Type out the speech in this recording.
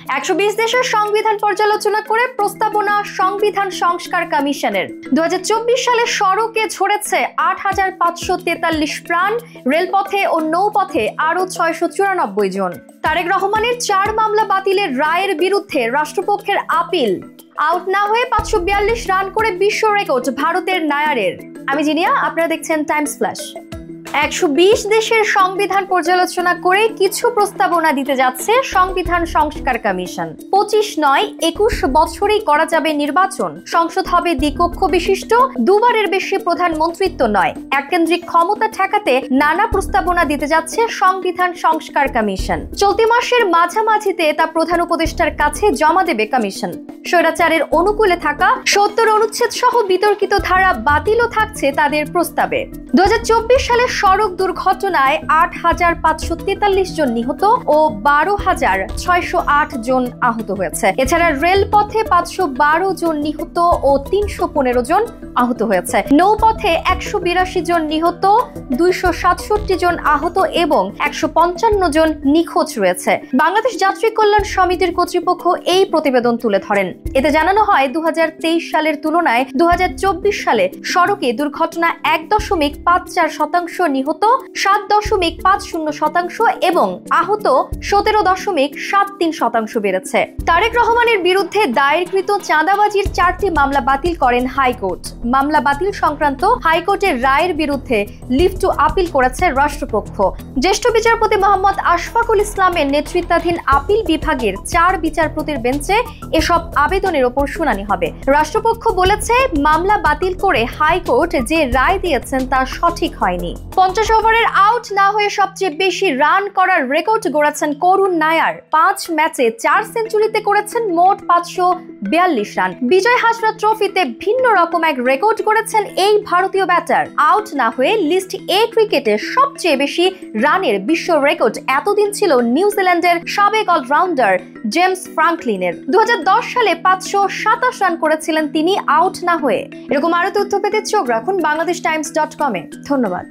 120 দেশের সংবিধান পর্যালোচনা করে প্রস্তাবনা সংবিধান সংস্কার কমিশনের। 2024 সালে সড়কে ঝরেছে 8,543 প্রাণ, রেলপথে ও নৌপথে আরো 694 জন। তারেক রহমানের 4 মামলা বাতিলের রায়ের বিরুদ্ধে রাষ্ট্রপক্ষের আপিল। আউট না হয়ে 542 রান করে বিশ্ব রেকর্ড ভারতের নায়ারের। আমি জিনিয়া, আপনারা দেখছেন টাইমস ফ্ল্যাশ। 120 দেশের সংবিধান পর্যালোচনা করে কিছু প্রস্তাবনা দিতে যাচ্ছে সংবিধান সংস্কার কমিশন। 25 নয় 21 বছরেই করা যাবে নির্বাচন। সংসদ হবে দ্বিকক্ষ বিশিষ্ট, দুবারের বেশি প্রধানমন্ত্রিত্ব নয়। এককেন্দ্রিক ক্ষমতা ঠেকাতে নানা প্রস্তাবনা দিতে যাচ্ছে সংবিধান সংস্কার কমিশন। চলতি মাসের মাঝামাঝিতে তা প্রধান উপদেষ্টার কাছে জমা দেবে কমিশন। স্বৈরাচারের অনুকূলে থাকা 70 অনুচ্ছেদ সহ বিতর্কিত ধারা বাতিলও থাকছে তাদের প্রস্তাবে। 2024 সালে সড়ক দুর্ঘটনায় 8,543 জন নিহত ও 12,608 জন আহত হয়েছে। এছাড়া রেলপথে 512 জন নিহত ও 315 জন আহত হয়েছে। নৌপথে 182 জন নিহত, 267 জন আহত এবং 155 জন নিখোঁজ রয়েছে। বাংলাদেশ যাত্রী কল্যাণ সমিতির কর্তৃপক্ষ এই প্রতিবেদন তুলে ধরেন। এতে জানানো হয় 2023 সালের তুলনায় 2024 সালে সড়কে দুর্ঘটনা 1.54% নিহত, 7.50% এবং আহত 17.73% বেড়েছে। তারেক রহমানের বিরুদ্ধে দায়েরকৃত চাঁদাবাজির 4টি মামলা বাতিল করেন হাইকোর্ট। মামলা বাতিল সংক্রান্ত হাইকোর্টের রায়ের বিরুদ্ধে লিভ টু আপিল করেছে রাষ্ট্রপক্ষ। জ্যেষ্ঠ বিচারপতি মোহাম্মদ আশফাকুল ইসলামের নেতৃত্বাধীন আপিল বিভাগের 4 বিচারপতির বেঞ্চে এসব আবেদনের ওপর শুনানি হবে। রাষ্ট্রপক্ষ বলেছে, মামলা বাতিল করে হাইকোর্ট যে রায় দিয়েছেন তা সঠিক হয়নি। 50 ওভারের আউট না হয়ে সবচেয়ে বেশি রান করার রেকর্ড গড়েছেন করুণ নায়ার। 5 ম্যাচে 4 সেঞ্চুরিতে করেছেন মোট 542 রান। বিজয় হাজরা ট্রফিতে ভিন্ন রকম এক রেকর্ড করেছেন এই ভারতীয় ব্যাটার। আউট না হয়ে লিস্ট এ ক্রিকেটে সবচেয়ে বেশি রানের বিশ্ব রেকর্ড এতদিন ছিল নিউজিল্যান্ডের সাবেক অলরাউন্ডার জেমস ফ্রাঙ্কলিনের। 2010 সালে 527 রান করেছিলেন তিনি আউট না হয়ে। এরকম আরো তথ্য পেতে চোখ রাখুন বাংলাদেশ টাইমস.com-এ। ধন্যবাদ।